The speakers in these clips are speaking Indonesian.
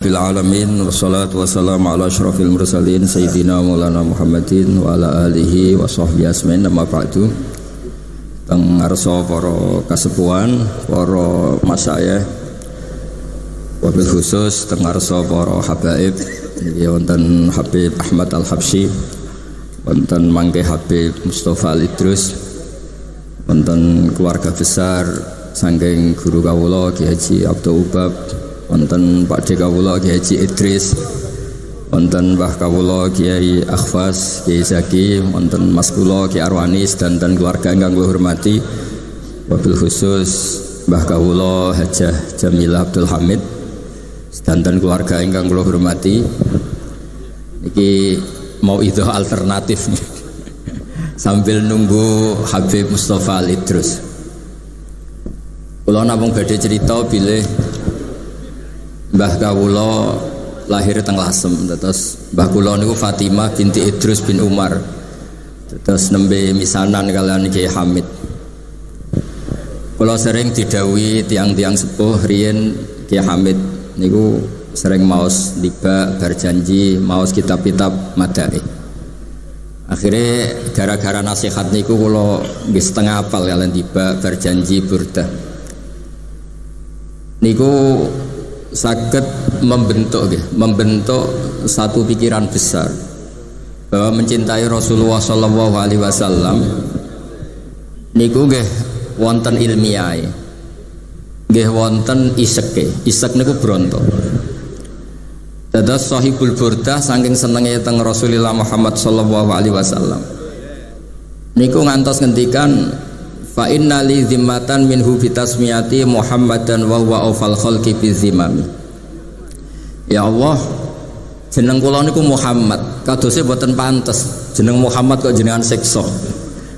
Fil alamin wassalatu wassalamu ala asyrafil mursalin sayyidina maulana Muhammadin wa ala alihi wa sahbihi asmain amma ba'du. Teng ngarsa para kasepuhan, para masyayikh, wabil khusus teng ngarsa para habaib niki wonten Habib Ahmad Al-Habsyi, wonten mangke Habib Mustafa Al-Idrus, wonten keluarga besar saking guru kawula Kiai Haji Abdul Ubab, wonten Pak Dek kawula Kiai Haji Idris, wonten Mbah kawula Kiai Akhfas, Kiai Zaki, wonten Mas kula Kiai Arwanis dan keluarga ingkang kula hormati, wabil khusus Mbah kawula Hajah Jamilah Abdul Hamid dan keluarga ingkang kula hormati. Niki mau itu alternatif sambil nunggu Habib Mustafa Al-Idrus. Kula namung badhe cerita bilih Mbah kawula lahir teng Lasem, terus mbah kula niku Fatimah binti Idrus bin Umar, terus nembe misanan kalian Kiai Hamid. Kula sering didhawuhi tiang-tiang sepuh riyen Kiai Hamid niku sering maos tiba berjanji maos kitab-kitab madaih. Akhirnya gara-gara nasihat niku kula nggih setengah apal kalian tiba berjanji burdah. Niku saged membentuk satu pikiran besar bahwa mencintai Rasulullah sallallahu alaihi wasallam niku nggih wonten ilmiah, nggih wonten isek niku bronto. Dados Sahibul Burdah saking senenge teng Rasulullah Muhammad sallallahu alaihi wasallam niku ngantos ngendikan fa inna li zimmatan minhu bitasmiyati Muhammadan wa huwa awfal khalqi bi zimami. Ya Allah, jeneng kula niku Muhammad, kadose boten pantes jeneng Muhammad kok jenengan siksa.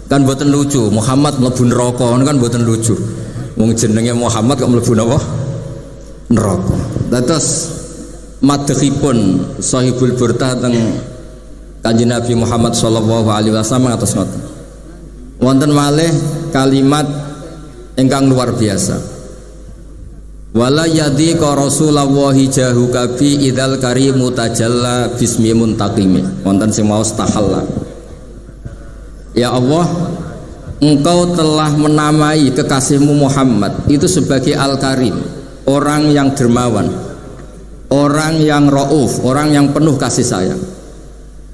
Kan boten lucu, Muhammad mlebu neraka kan boten lucu. Wong jenenge Muhammad kok mlebu napa? Neraka. Dados madhepipun Sahibul Burdah teng Kanjeng Nabi Muhammad sallallahu alaihi wasallam atus ngoten. Wonten malih kalimat ingkang luar biasa. Wala yadhiqa Rasulullah jahuka bi idzal karimu tajalla bismi muntaqimi. Wonten sing maos tahalla. Ya Allah, Engkau telah menamai kekasihmu Muhammad itu sebagai Al-Karim, orang yang dermawan, orang yang rauf, orang yang penuh kasih sayang.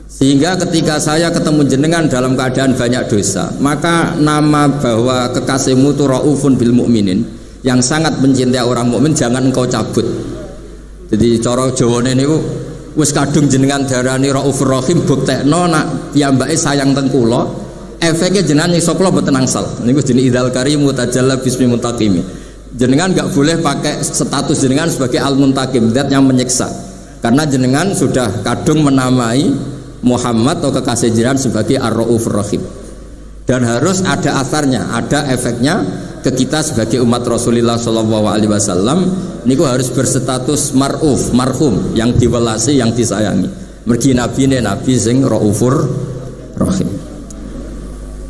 Sehingga ketika saya ketemu jenengan dalam keadaan banyak dosa, maka nama bahwa kekasihmu itu raufun bil mukminin, yang sangat mencintai orang mukmin, jangan engkau cabut. Jadi cara Jawane niku wis kadung jenengan darani raufur rahim, buktekno nak piyambake sayang teng kula, efeke jenengan iso kula mboten angsal. Niku jenenge idzal karimu tajalla bismi muntaqimi. Jenengan enggak boleh pakai status jenengan sebagai al-muntaqim, zat yang menyiksa. Karena jenengan sudah kadung menamai Muhammad atau kekasih jenengan sebagai ar-raufur rahim, dan harus ada asarnya, ada efeknya ke kita sebagai umat Rasulullah sallallahu alaihi wasallam niku harus berstatus mar'uf, marhum, yang diwelasi, yang disayangi. Mergi nabine nabi sing raufur rahim.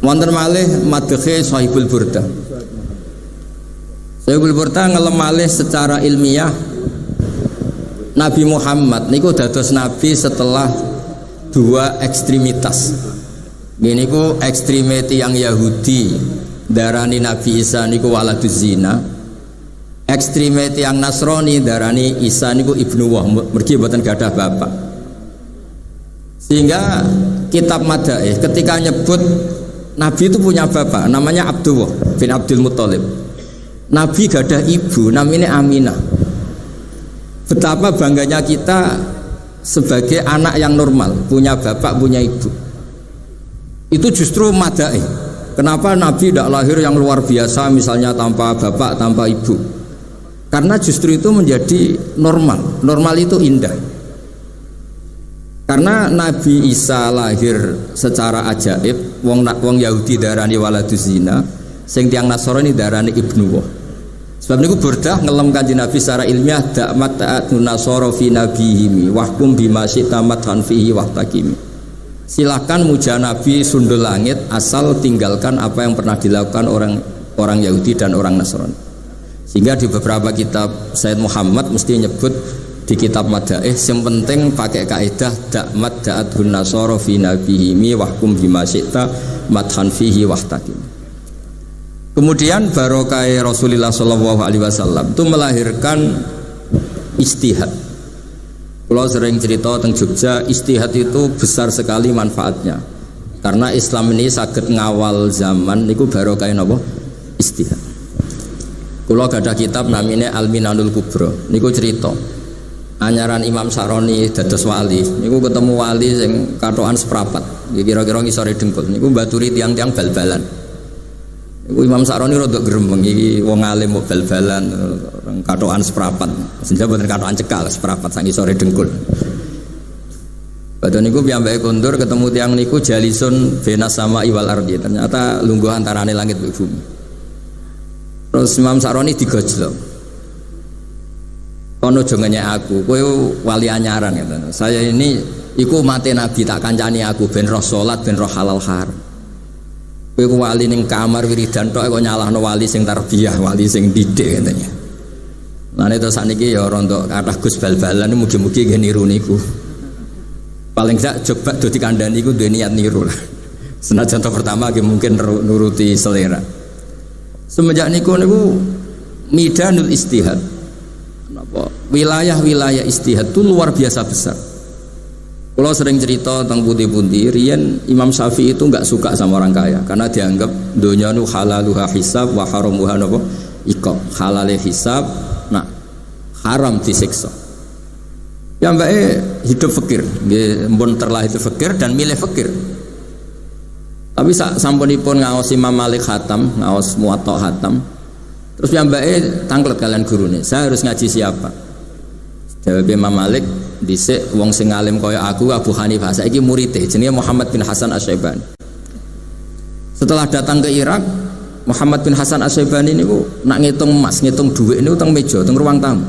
Wonten malih madhe Sahibul Burdah. Sahibul Burdah ngelem malih secara ilmiah Nabi Muhammad niku dados nabi setelah dua ekstremitas. Gini ku ekstremiti yang Yahudi darani Nabi Isa niku waladuz zina, ekstremiti yang Nasrani darani Isa niku ibnu wah, mergi boten gadah bapak. Sehingga kitab Madaih ketika nyebut Nabi itu punya bapak namanya Abdullah bin Abdul Muthalib, Nabi gadah ibu namanya Aminah. Betapa bangganya kita sebagai anak yang normal, punya bapak, punya ibu. Itu justru madaih. Kenapa Nabi tidak lahir yang luar biasa, misalnya tanpa bapak, tanpa ibu? Karena justru itu menjadi normal. Normal itu indah. Karena Nabi Isa lahir secara ajaib, wong Yahudi darani waladuz zina, sing tiyang Nasrani darani ibnu wah. Sebab niku Burdah ngelem Kanjeng Nabi secara ilmiah da'mat ta'atun nasara fi nabihimi wahkum bima syi'ta mathan fihi wahtakimi. Silakan muja Nabi sundul langit asal tinggalkan apa yang pernah dilakukan orang Yahudi dan orang Nasrani. Sehingga di beberapa kitab Sayyid Muhammad mesti nyebut di kitab Madaih yang penting pakai kaidah dakmat da'athun nasara fi nabihimi wahkum bima syi'ta madhan fihi wahtakim. Kemudian barokah Rasulullah sallallahu alaihi wasallam itu melahirkan istihad. Kalau sering cerita tentang Jogja, istihad itu besar sekali manfaatnya. Karena Islam ini saged ngawal zaman niku barokah napa? Istihad. Kula gadah kitab namanya Al-Minanul Kubra. Niku cerita anyaran Imam Saroni dados wali. Niku ketemu wali sing katokan seprapat. Kira-kira ngisore dengkul. Niku baturi tiang-tiang bal-balan. Niku Imam Saroni rada gremeng iki wong alim mau bal-balan katokan seprapat. Senja boten katokan cekal seprapat sak ngisore dengkul. Padahal niku piyambake kondur ketemu tiang niku jalisun benas sama iwal ardi. Ternyata lungguh antarane langit dan bumi. Terus Imam Saroni digojlok. Kono jongene aku, kowe wali anyaran gitu. Saya ini iku mate Nabi tak kancani aku ben roh salat ben roh halal haram. Kowe wali ning kamar wiridan tok kok nyalahno wali sing tarbiyah, wali sing didik katanya. Lan itu sakniki ya rontok kathah Gus bal-balan mugi-mugi nggih niru niku. Paling gak coba do dikandani iku duwe niat niru lah. Senajan contoh pertama nggih mungkin nuruti selera. Semenjak niku midanul istihad. Wilayah-wilayah istihad itu luar biasa besar. Kalau sering cerita tentang pundi-pundi, riyen Imam Syafi'i itu nggak suka sama orang kaya karena dianggap dunya nu halaluha hisab wa haramuha napa iqab. Halale hisab, nah haram disiksa. Ya mbak hidup fakir, mbon terlahir fakir dan milih fakir. Tapi sampunipun ngaos Imam Malik Hatam, ngaos Muwatta Hatam. Terus piyambake tanglet kalian gurune, saya harus ngaji siapa? Jawab Imam Malik, dhisik wong sing alim kaya aku Abu Hanifah, saiki muridé jenenge Muhammad bin Hasan Asy-Syaibani. Setelah datang ke Irak, Muhammad bin Hasan Asy-Syaibani niku nak ngitung emas, ngitung dhuwit niku teng meja, teng ruang tamu.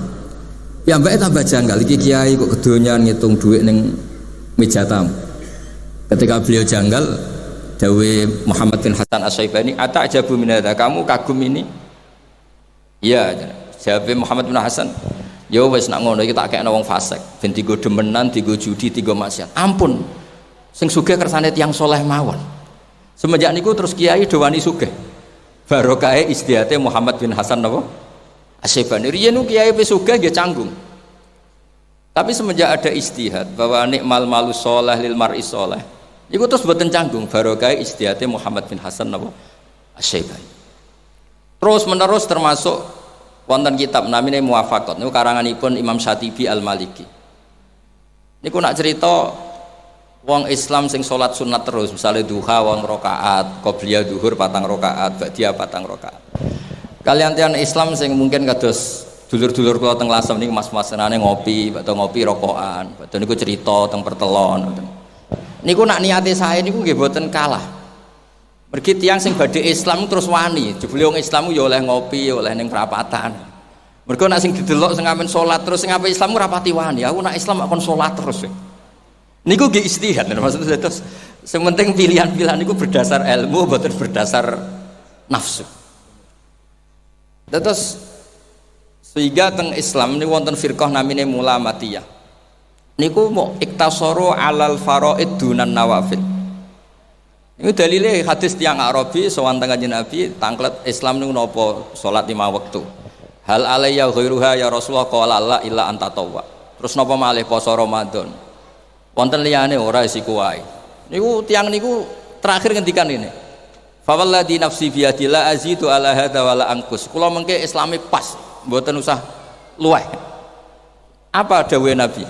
Piyambake tambah janggal, iki kiai kok kedonyan ngitung dhuwit ning meja tamu. Ketika beliau janggal, dawe Muhammad bin Hasan Asy-Syaibani, "Ata'jabu min hadza?" Kamu kagum ini? Iya, jawab Muhammad bin Hasan. Ya wis nak ngono iki tak kekno wong fasik, ben digo demenan, digo judi, digo maksiat. Ampun. Sing sugih kersane tiyang saleh mawon. Semenjak niku terus kiai do wani sugih. Barokahe istihate Muhammad bin Hasan napa? Asy-Syaibani. Riyen ku kiai pe sugih nggih canggung. Tapi semenjak ada istihad bahwa nikmal malus sholeh lil mar'i sholeh. Iku terus boten canggung barokahe istihate Muhammad bin Hasan napa? Asy-Syaibani. Terus menerus termasuk wonten kitab namine Muwafaqat niku karanganipun Imam Syatibi Al-Maliki. Niku nak cerita wong Islam sing salat sunat terus, misalnya duha wong rakaat, qobliyah zuhur 4 rakaat, ba'diyah 4 rakaat. Kalian tiang Islam sing mungkin kados dulur-dulur kula teng Lasem niku mas-masane ngopi, atau ngopi rokokan, atau niku cerita teng pertelon. Niku nak niate saya niku nggih boten kalah. Mergi tiang sing badhe Islam terus wani, jebule wong Islam ya oleh ngopi, ya oleh ning perapatan. Mergo nak sing didelok sing amen salat terus sing ape Islam ora pati wani. Aku nak Islam akon salat terus. Niku nggih istihad, maksudnya terus sing penting pilihan-pilihan niku berdasar ilmu, boten berdasar nafsu. Terus sehingga teng Islam niku wonten firqah namine Mulamatiyah. Niku mau iktasaru alal faraid dunan nawafil. Ini dalile hadis tiang Arabi sowan teng Kanjeng Nabi tanglet Islam niku napa salat 5 wektu. Hal alayya ghairuha ya Rasulullah qala la illa anta tawwa. Terus napa malih poso Ramadan. Wonten liyane ora isiku wae. Niku tiang niku terakhir ngendikan ini. Fa walladzi nafsi bi yadillah azidu ala hadza wala angkus. Kula mengke Islami pas, mboten usah luweh. Apa dawuhe Nabi?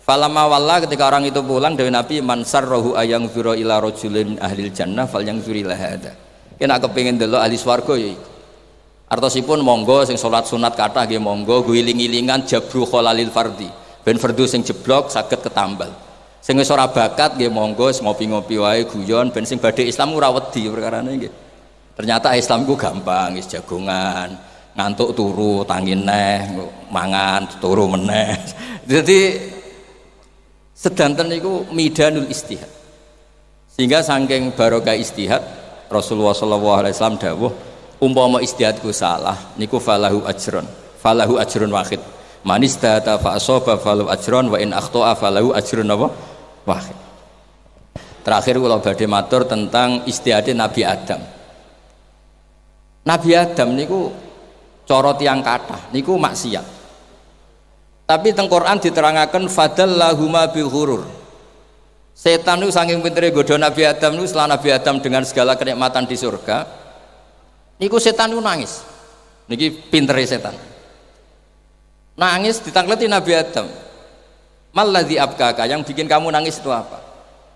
Falamma walla ketika orang itu pulang dari Nabi man sarrahu ayang zura ila rajulin ahlil jannah fal yang zuri la hada. Kena kepengin delok ahli swarga ya iku. Artosipun monggo sing salat sunat kathah nggih monggo guling-gilingan jabru kholalil fardhi. Ben fardhu sing jeblok saged ketambal. Sing wis ora bakat nggih monggo ngopi-ngopi wae guyon ben sing badhe Islam ora wedi perkarane nggih. Ternyata Islam ku gampang, wis jagongan, ngantuk turu tangi neh, mangan turu meneh. Jadi sedanten niku midanul istihad. Sehingga saking barokah istihad Rasulullah sallallahu alaihi wasallam dawuh umpama istihadku salah niku falahu ajrun wahid. Man istahata fa asaba falahu ajrun wa in akhta'a falahu ajrun apa? Wahid. Terakhir kula badhe matur tentang istihade Nabi Adam. Nabi Adam niku cara tiyang kathah niku maksiat. Tapi teng Quran diterangaken fadallahuma bil ghurur. Setan niku saking pintere godho Nabi Adam niku setelah Nabi Adam dengan segala kenikmatan di surga, niku setan niku nangis. Niki pintere setan. Nangis ditangleti Nabi Adam. Malladzi abkaka, yang bikin kamu nangis itu apa?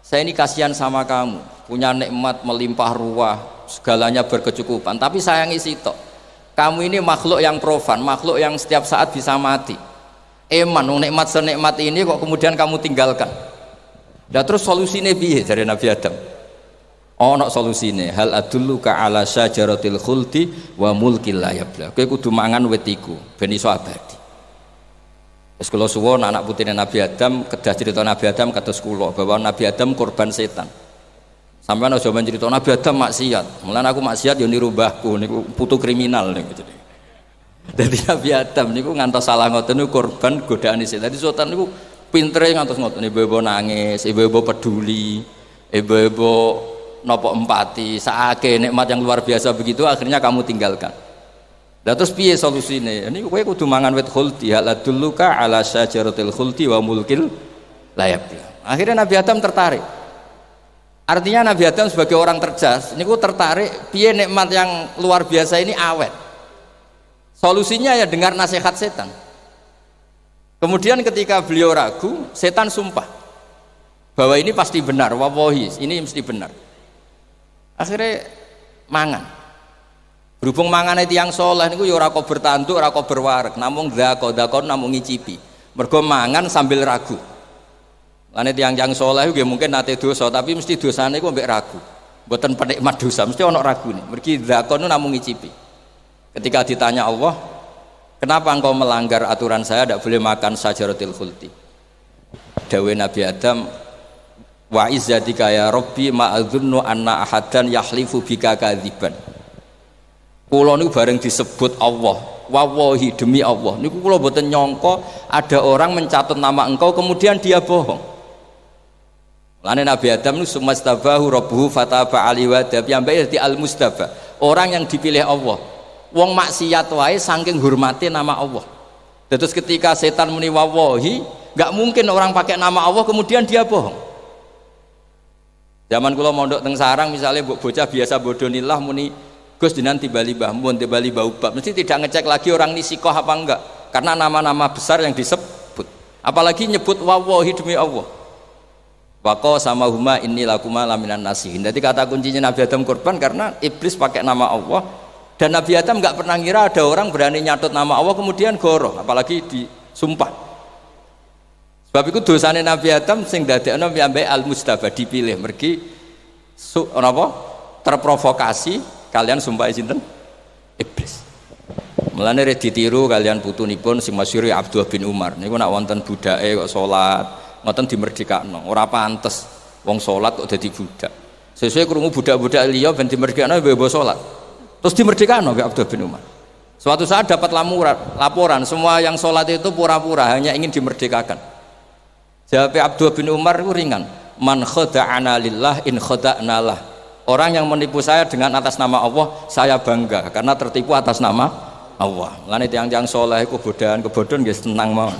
Saya ini kasihan sama kamu, punya nikmat melimpah ruah, segalanya berkecukupan, tapi sayangi sitok. Kamu ini makhluk yang profan, makhluk yang setiap saat bisa mati. Eman, nikmat senikmat ini kok kemudian kamu tinggalkan. Dan terus solusinya piye dari Nabi Adam? Oh, no solusine. Hal adulluka ala syajaratil khuldi wa mulkil la yabla. Kowe kudu mangan wit iku ben iso abadi. Wis kula suwun anak putrine Nabi Adam, kedah cerita Nabi Adam kados kula bahwa Nabi Adam korban setan. Sampeyan aja men cerita Nabi Adam maksiat. Mulane aku maksiat ya niru mbahku niku putu kriminal niku. Dadi Nabi Adam niku ngantos salah ngoten niku korban godaan setan. Dadi setan niku pintere ngantos ngoten, ibu-ibu nangis, ibu-ibu peduli, ibu-ibu nopo empati, saake nikmat yang luar biasa begitu akhirnya kamu tinggalkan. Lah terus piye solusine? Ini kowe kudu mangan wit khuldi, hal adulluka ala syajaratil khuldi wa mulkil la yabla. Akhirnya Nabi Adam tertarik. Artinya Nabi Adam sebagai orang cerdas, niku tertarik piye nikmat yang luar biasa ini awet. Solusinya ya dengar nasihat setan. Kemudian ketika beliau ragu, setan sumpah bahwa ini pasti benar, wallahi, ini mesti benar. Akhirnya mangan. Berhubung mangane tiyang saleh niku ya ora kok bertanduk, ora kok berwareg, namung dzakon namung ngicipi. Mergo mangan sambil ragu. Lane tiyang-tiyang saleh nggih mungkin nate dosa, tapi mesti dosane ku mbek ragu. Mboten penikmat dosa, mesti ana ragune. Mergi dzakon namung ngicipi. Ketika ditanya Allah, "Kenapa engkau melanggar aturan saya tidak boleh makan syajaratil khuldi?" Dawuh Nabi Adam, "Wa izzatika ya Rabbi ma adzunnu anna ahadan yahlifu bika kadziban." Kula niku bareng disebut Allah, wallahi demi Allah, niku kula mboten nyangka ada orang mencatat nama engkau kemudian dia bohong. Lane Nabi Adam niku sumastabahu rabbuhu fataba alaihi wa tabi'an al-mustafa, orang yang dipilih Allah. Wong maksiat wae saking hormati nama Allah. Terus ketika setan muni wallahi, enggak mungkin orang pakai nama Allah kemudian dia bohong. Zaman kula mondok teng sarang misalnya bocah biasa bodonilah muni Gus dinan tibali bahmun tibali baubab, mesti tidak ngecek lagi orang ini sikoh apa enggak, karena nama-nama besar yang disebut, apalagi nyebut wallahi demi Allah. Waqo sama huma inni lakuma laminan nasihin. Jadi kata kuncinya Nabi Adam korban karena iblis pakai nama Allah, dan Nabi Adam enggak pernah ngira ada orang berani nyatut nama Allah kemudian goroh, apalagi disumpah. Sebab itu dosane Nabi Adam sing dadekno piambake al-mustafa, dipilih mergi terprovokasi kalian sumpah sinten iblis. Mulane re ditiru kalian putunipun sing masyhur Abdullah bin Umar niku nak wonten budake kok salat ngoten dimerdekakno, ora pantes wong salat kok dadi budak. Sesuk krungu budak-budak liya ben dimerdekakno mbok salat. Terus dimerdekakno kok Abdullah bin Umar. Suatu saat dapat laporan semua yang salat itu pura-pura hanya ingin dimerdekakan. Jawab Abdullah bin Umar itu ringan, man khada'ana lillah in khada'na lah. Orang yang menipu saya dengan atas nama Allah, saya bangga karena tertipu atas nama Allah. Lan tiang-tiang saleh kebodohan nggih tenang mawon.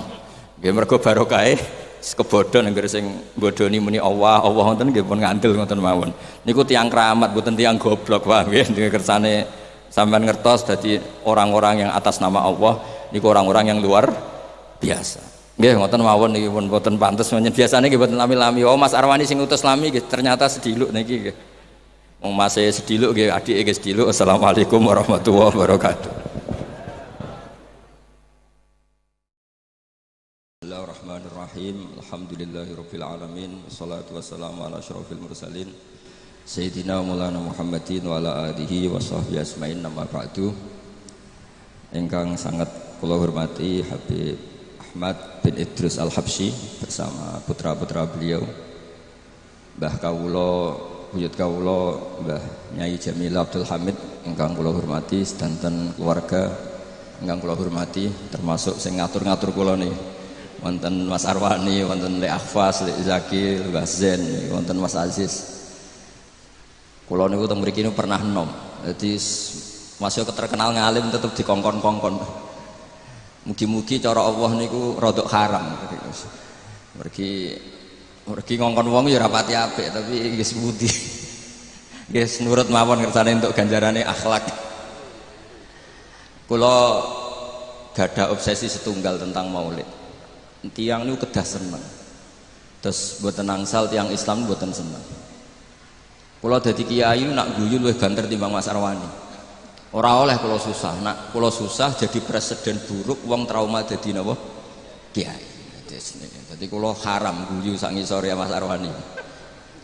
Nggih mergo barokahe kebodohan anggere sing bodoni muni Allah ngoten nggih pun ngandel ngoten mawon. Niku tiang keramat mboten tiang goblok wae nggih kersane sampean ngertos dadi orang-orang yang atas nama Allah niku orang-orang yang luar biasa. Nggih ngoten mawon niki pun mboten pantes menyen biasane nggih mboten lami-lami. Oh Mas Arwani sing utus lami nggih ternyata sediluk niki nggih. Wong masih sediluk nggih adike nggih sediluk. Assalamualaikum warahmatullahi wabarakatuh. Bismillahirrahmanirrahim. Alhamdulillahirabbil alamin. Wassalatu wassalamu ala asyrofil mursalin Sayyidina Maulana Muhammadin wa ala alihi wa sahbihi asma'in nama ba'du. Ingkang sangat kula hormati Habib Ahmad bin Idrus Al-Habsyi bersama putra-putra beliau Mbah Kawula buyut kawula Mbah Nyai Jamil Abdul Hamid ingkang kula hormati sedanten keluarga ingkang kula hormati termasuk sing ngatur-ngatur kula nih wonten Mas Arwani, wonten Le Akhfas, Le Zaki, Le Zen, wonten Mas Aziz. Kula niku teng mriki pernah enom. Dadi masih terkenal ngalim tetep dikongkon-kongkon. Mugi-mugi cara Allah niku rodok haram. Mergi ngongkon wong ya ora pati apik tapi nggih sepundi. Nggih nurut mawon kersane entuk ganjarane akhlak. Kula gadah obsesi setunggal tentang maulid. Tiang niku kedah seneng. Terus mboten angsal tiang Islam mboten seneng. Kula dadi kiai nak guyu luwih banter timbang Mas Arwani. Ora oleh kula susah, nak kula susah jadi presiden buruk wong trauma dadi napa? Kiai. Dadi kula haram guyu sak ngisore Mas Arwani.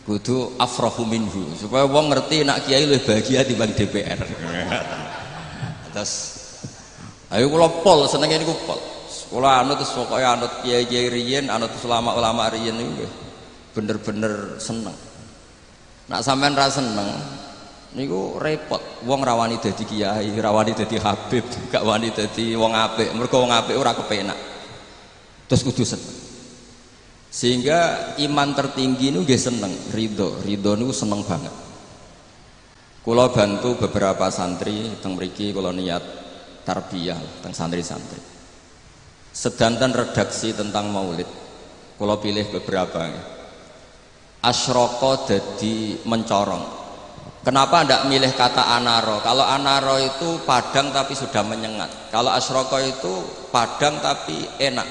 Kudu afrahu minhu supaya wong ngerti nak kiai luwih bahagia timbang DPR. Terus ayo kula pol senenge niku pol. Kula anut terus pokoke anut kiai-kiai riyen, anut ulama-ulama riyen niku bener-bener seneng. Nak sampean ra seneng niku repot. Wong ra wani dadi kiai, ra wani dadi habib, gak wani dadi wong apik. Mergo wong apik ora kepenak. Terus kudu seneng. Sehingga iman tertinggi niku nggih seneng, ridho. Ridho niku seneng banget. Kula bantu beberapa santri teng mriki kula niat tarbiyah tentang santri-santri. Sedanten redaksi tentang maulid. Kalau pilih beberapa. Asyroko jadi mencorong. Kenapa tidak milih kata anaro? Kalau anaro itu padang tapi sudah menyengat. Kalau asyroko itu padang tapi enak.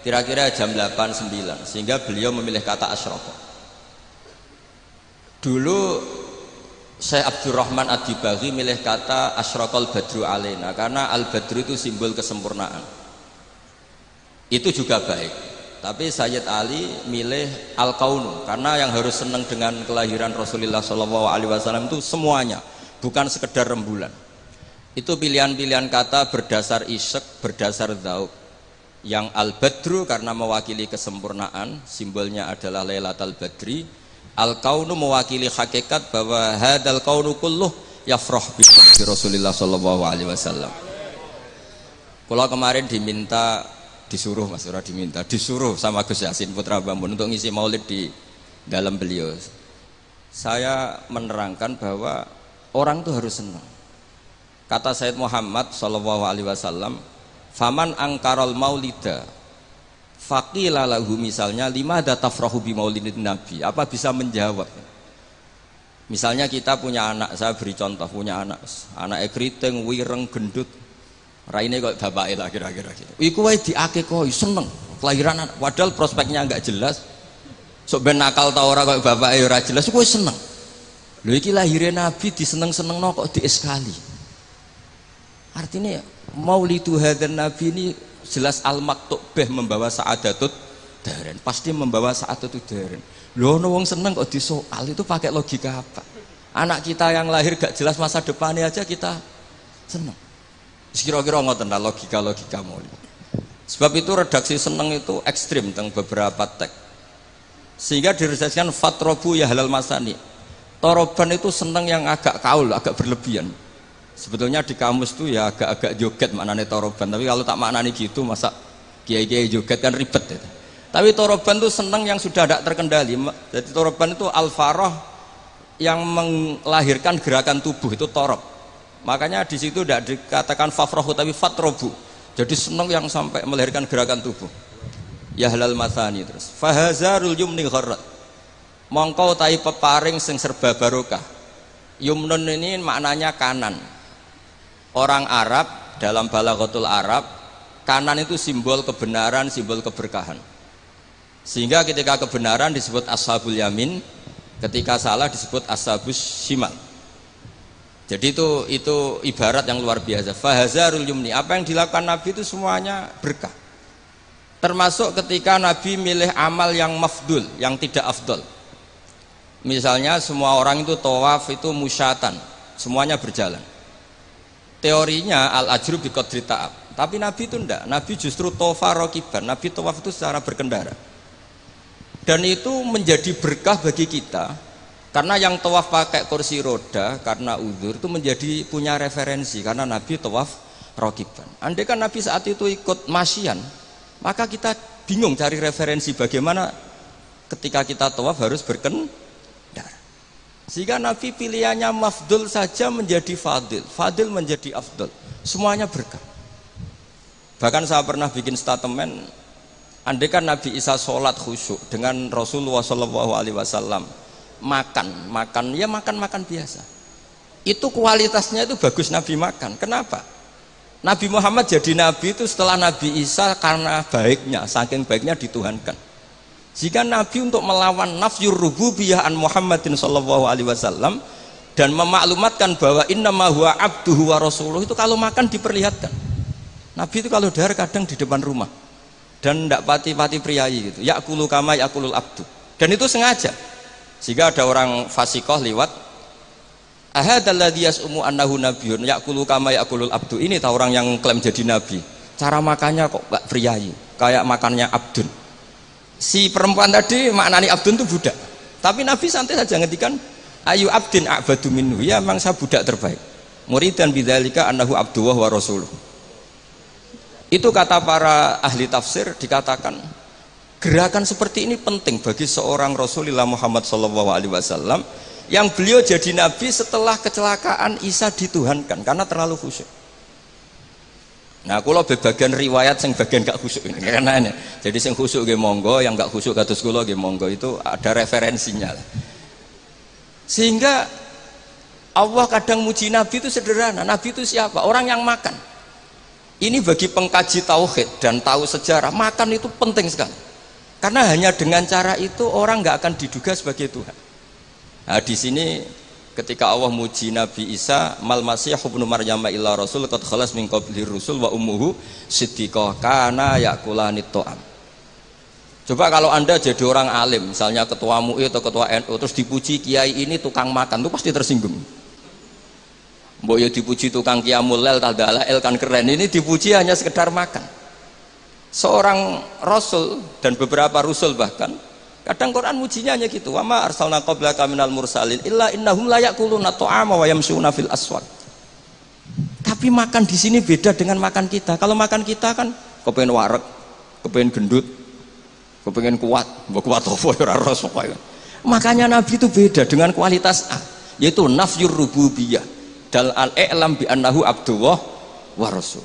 Kira-kira jam 8-9. Sehingga beliau memilih kata asyroko. Dulu Syekh Abdurrahman Ad-Dibaghi milih kata asyraqal badru alaina karena al-badru itu simbol kesempurnaan. Itu juga baik. Tapi Sayyid Ali milih al-kaunu karena yang harus senang dengan kelahiran Rasulullah SAW itu semuanya, bukan sekedar rembulan. Itu pilihan-pilihan kata berdasar isyq, berdasar dzauq. Yang al-badru karena mewakili kesempurnaan, simbolnya adalah Lailatul Badri. Al-kaunu mewakili hakikat bahwa hadal kaunu kulluh yafrah bi Rasulullah sallallahu alaihi wasallam. Kalau kemarin disuruh sama Gus Yasin Putra Bambun untuk ngisi maulid di dalam beliau. Saya menerangkan bahwa orang itu harus senang. Kata Sayyid Muhammad sallallahu alaihi wasallam, "Faman angkaral maulida faqila lahu," misalnya, "limadza tafrahu bi maulidin nabi?" Apa bisa menjawab? Misalnya kita punya anak, saya beri contoh, punya anak keriting, wireng, gendut, raine kok bapake lah kira-kira gitu. Iku wae diakekoi seneng kelahiran anak, padahal prospeknya enggak jelas. Sok ben nakal ta ora kok bapake ora jelas, iku seneng. Lho iki lahire nabi diseneng-senengno kok dieskali. Artinya maulidu hadzal nabi ini jelas al-maktubah membawa sa'adatut daren, pasti membawa sa'adatut daren. Loh ono wong seneng kok disoal, itu pakai logika apa? Anak kita yang lahir gak jelas masa depannya aja kita seneng. Kira-kira ngoten lah logika maulid. Sebab itu redaksi seneng itu ekstrim tentang beberapa teks. Sehingga diredaksikan fatrobu ya halal masani. Toroban itu seneng yang agak kaul, agak berlebihan. Sebetulnya di kamus tuh ya agak-agak joget maknanya toroban, tapi kalau tak maknanya gitu masa kiai-kiai joget kan ribet ya. Tapi toroban tuh seneng yang sudah tidak terkendali. Jadi toroban itu al-farah yang melahirkan gerakan tubuh, itu torob. Makanya di situ tidak dikatakan fafrahu tapi fatrobu. Jadi seneng yang sampai melahirkan gerakan tubuh. Ya halal mathani terus. Fahazarul yumni gharrat. Mongko tai peparing sing serba barokah. Yumnun ini maknanya kanan. Orang Arab dalam balaghatul Arab, kanan itu simbol kebenaran, simbol keberkahan. Sehingga ketika kebenaran disebut ashabul yamin, ketika salah disebut ashabus shimal. Jadi itu ibarat yang luar biasa. Fahazarul yumni, apa yang dilakukan Nabi itu semuanya berkah. Termasuk ketika Nabi milih amal yang mafdul, yang tidak afdol. Misalnya semua orang itu tawaf itu musyatan, semuanya berjalan. Teorinya al-ajru bi qadri ta'ab. Tapi Nabi itu enggak. Nabi justru tawafa raqiban. Nabi tawaf itu secara berkendara. Dan itu menjadi berkah bagi kita. Karena yang tawaf pakai kursi roda karena uzur itu menjadi punya referensi karena Nabi tawaf raqiban. Andai kan Nabi saat itu ikut masyian, maka kita bingung cari referensi bagaimana ketika kita tawaf harus berkendara. Sehingga Nabi pilihannya mafdul saja menjadi fadil, fadil menjadi afdol. Semuanya berkah. Bahkan saya pernah bikin statement, andai kan Nabi Isa sholat khusyuk dengan Rasulullah SAW makan biasa, itu kualitasnya itu bagus Nabi makan. Kenapa? Nabi Muhammad jadi Nabi itu setelah Nabi Isa karena baiknya, saking baiknya dituhankan. Jika Nabi untuk melawan nafyur rububiyah an Muhammadin SAW dan memaklumatkan bahwa innama huwa abduhu wa rasuluh, itu kalau makan diperlihatkan. Nabi itu kalau dahar kadang di depan rumah dan tidak pati-pati priayi gitu, yakulu kama yakulul abdu, dan itu sengaja. Jika ada orang fasikoh liwat, ahadalladzi yas'umu annahu nabiyyun yakulu kama yakulul abdu, ini tahu orang yang klaim jadi nabi, cara makannya kok gak priayi, kayak makannya abdun. Si perempuan tadi maknani abdun itu budak, tapi Nabi santai saja ngendikan ayu abdin a'badu minhu, ya memang saya budak terbaik, muridan bidzalika annahu abduhu wa rasuluh. Itu kata para ahli tafsir, dikatakan gerakan seperti ini penting bagi seorang Rasulullah Muhammad SAW yang beliau jadi nabi setelah kecelakaan Isa dituhankan karena terlalu khusyuk. Nah, kalau bagian riwayat yang bagian gak khusyuk ini karena ini. Jadi yang khusyuk nggih monggo, yang gak khusyuk kados kula nggih monggo, itu ada referensinya. Sehingga Allah kadang muji nabi itu sederhana. Nabi itu siapa? Orang yang makan. Ini bagi pengkaji tauhid dan tahu sejarah, makan itu penting sekali. Karena hanya dengan cara itu orang nggak akan diduga sebagai Tuhan. Nah, di sini ketika Allah muji Nabi Isa, mal masih ibnu Maryam illa rasul qad khalas min qabli rusul wa ummuhu siddiqah kana yakulani ta'am. Coba kalau Anda jadi orang alim, misalnya ketua MUI atau ketua NU, terus dipuji kiai ini tukang makan, itu pasti tersinggung. Mbok yo dipuji tukang qiyamul lail tadalail kan keren, ini dipuji hanya sekedar makan. Seorang rasul dan beberapa rasul bahkan kadang Quran mujinya hanya gitu, wa ma arsalna qablaka minal mursalin illa innahum la yaquluna ta'ama wa yamshuna fil aswaq. Tapi makan di sini beda dengan makan kita. Kalau makan kita kan kepengen wareg, kepengen gendut, kepengen kuat, mbok kuat apa ora ros pokoke. Makanya Nabi itu beda dengan kualitas A, yaitu nafyur rububiyah dal al-i'lam bi annahu abdullah wa rasul.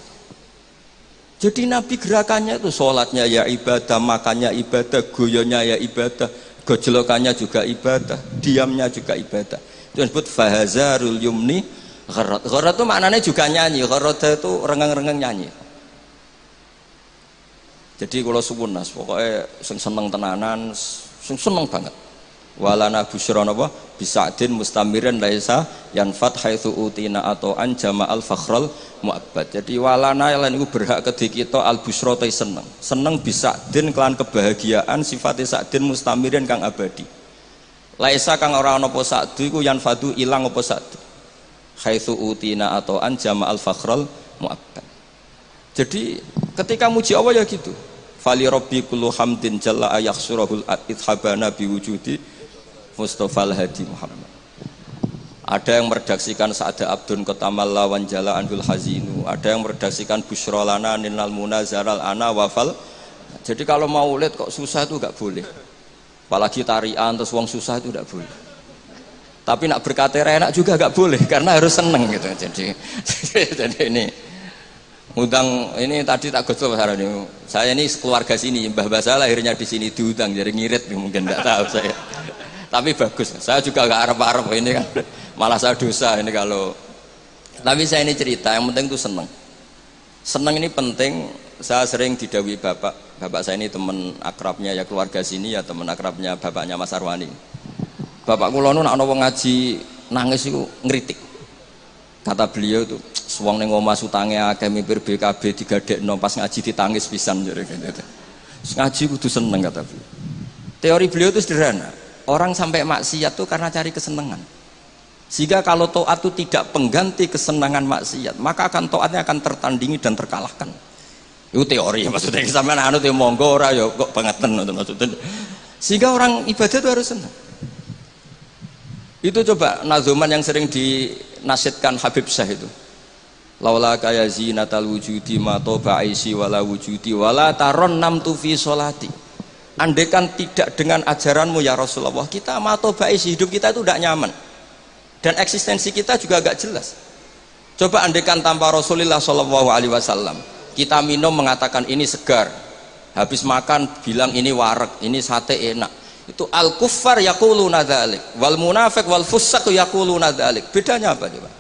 Jadi Nabi gerakannya itu sholatnya ya ibadah, makannya ibadah, goyonya ya ibadah, gojlokannya juga ibadah, diamnya juga ibadah. Itu disebut fahazarul yumni gharat. Gharat itu maknanya juga nyanyi, gharat itu rengeng-rengeng nyanyi. Jadi kalau suwun nas pokoknya seneng tenanan, seneng banget. Walana busyra napa bisadin mustamirin laisa yanfat haitsu utina atau an jama'al fakhral mu'abbad. Jadi walana lan iku berhak kedhi kita al busyra te seneng bisadin kelan kebahagiaan sifate sadin mustamirin kang abadi. Laisa kang ora ana apa sadu iku yanfadu ilang apa sadu. Haitsu utina atau an jama'al fakhral mu'abbad. Jadi ketika muji Allah ya gitu. Fali rabbi kullu hamdin jalla ayakhsurahul ithabana biwujudi Mustafa al-Hadi Muhammad. Ada yang meredaksikan Sa'ada Abdun Kotamalla Wanjala Andul Hazinu, ada yang meredaksikan Busyra Lana Ninal Munazaral Ana Wafal. Jadi kalau mau lihat kok susah itu gak boleh, apalagi tarian terus wong susah itu gak boleh. Tapi nak berkata enak juga gak boleh karena harus seneng gitu. Jadi ini udang ini tadi tak gosok ini. Saya ini keluarga sini, Mbah Basah lahirnya di sini, diutang jadi ngirit mungkin tidak tahu saya. Tapi bagus, saya juga gak harap-harap ini kan, malah saya dosa ini kalau. Tapi saya ini cerita, yang penting itu seneng. Seneng ini penting. Saya sering didhawuhi bapak saya ini teman akrabnya ya keluarga sini ya, teman akrabnya bapaknya Mas Arwani. Bapak kula nu nek ana wong ngaji nangis itu ngritik. Kata beliau itu, suwang ning omah utange akeh mipir BKB digadekno pas ngaji ditangis pisan jare gitu. Ngaji kudu seneng kata beliau. Teori beliau itu sederhana. Orang sampai maksiat itu karena cari kesenangan. Sehingga kalau taat itu tidak pengganti kesenangan maksiat, maka akan taatnya akan tertandingi dan terkalahkan. Itu teori maksudnya, sampai anu teh monggo ora ya kok bangetan maksudnya. Sehingga orang ibadah itu harus senang. Itu coba nazuman yang sering dinasidkan Habib Syah itu. laula kaya zinatal wujudi ma toba aisi wala wujudi wala taron namtu fi sholati. Andaikan tidak dengan ajaranmu ya Rasulullah, kita ma toba aisi, hidup kita itu tidak nyaman dan eksistensi kita juga agak jelas. Coba andaikan tanpa Rasulullah Shallallahu Alaihi Wasallam, kita minum mengatakan ini segar, habis makan bilang ini wareg, ini sate enak. Itu al kuffar yaquluna dzalik wal munafiq wal fusaq yaquluna dzalik. Bedanya apa coba?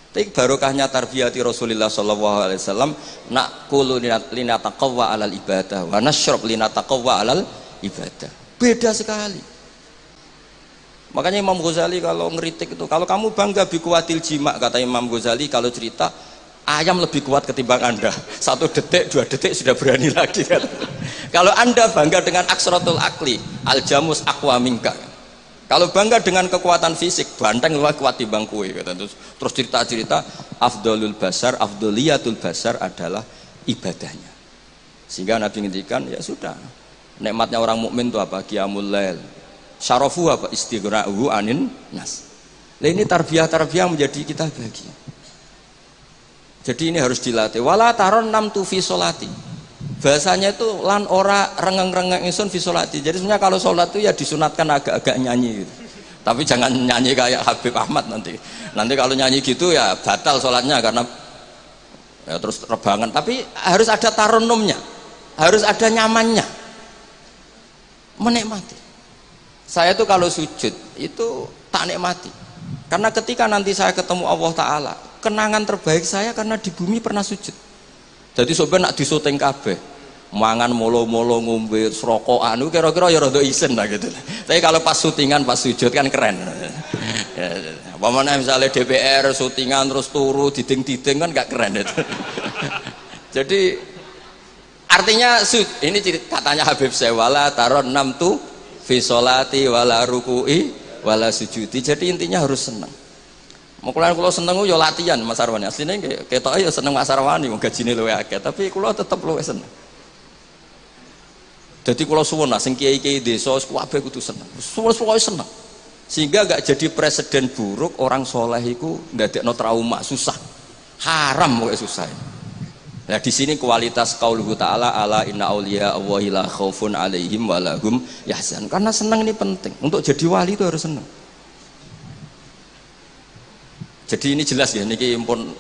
Tapi barokahnya tarbiyati Rasulullah sallallahu alaihi wasallam, naqulu linataqawwa alal ibadah wa nasyrab linataqawwa alal ibadah. Beda sekali. Makanya Imam Ghazali kalau ngeritik itu, kalau kamu bangga bi kuwatil jima, kata Imam Ghazali, kalau cerita ayam lebih kuat ketimbang Anda. 1 detik, 2 detik sudah berani lagi. Kalau Anda bangga dengan aksratul akli, al jamus aqwa minka. Kalau bangga dengan kekuatan fisik, banteng lebih kuat timbang kue. Terus cerita-cerita afdalul basar, afdaliyatul basar adalah ibadahnya. Sehingga Nabi ngendikan, ya sudah. Nikmatnya orang mukmin itu apa? Qiyamul lail. Syarafu apa? Istighra'uhu anin nas. Nah, ini tarbiyah-tarbiyah menjadi kita bahagia. Jadi ini harus dilatih. Wala taron namtu fi sholati. Bahasanya itu lan ora rengeng-rengeng ingsun fi sholati. Jadi sebenarnya kalau sholat itu ya disunatkan agak-agak nyanyi gitu. Tapi jangan nyanyi kayak Habib Ahmad nanti. Nanti kalau nyanyi gitu ya batal sholatnya karena ya terus rebangan. Tapi harus ada taronumnya, harus ada nyamannya, menikmati. Saya tuh kalau sujud itu tak nikmati. Karena ketika nanti saya ketemu Allah Ta'ala, kenangan terbaik saya karena di bumi pernah sujud. Jadi sebenarnya nak disuting kabeh, mangan molo-molo ngombe serokokan itu kira-kira ya rada isen lah gitu. Tapi kalau pas syutingan, pas sujud kan keren. Apamane misalnya DPR syutingan terus turu diding-diding kan gak keren itu. Jadi artinya ini katanya Habib Sewala taron namtu fi sholati wala ruku'i wala sujudi. Jadi intinya harus senang. Mukulan kulo seneng yo latihan Mas Arwani. Asline ketoke yo seneng Mas Arwani, wong gajine luwih akeh, tapi kulo tetep luwih seneng. Dadi kulo suwun sing kiai-kiai desa kabeh kudu seneng. Suwe-suwe seneng. Sehingga gak jadi presiden buruk orang soleh iku ndadekno trauma, susah. Haram kok susah. Nah di sini kualitas qauluhu ta'ala ala inna auliya Allahi la khaufun alaihim wa lahum yahzan. Karena seneng ini penting. Untuk jadi wali itu harus seneng. Jadi ini jelas ya, niki mun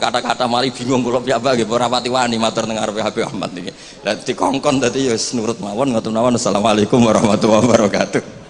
kata-kata mari bingung kula piyambak nggih ora pati wani matur teng ngarepe Habib Ahmad niki. Lah dikongkon dadi ya nurut mawon ngoten mawon. Assalamualaikum warahmatullahi wabarakatuh.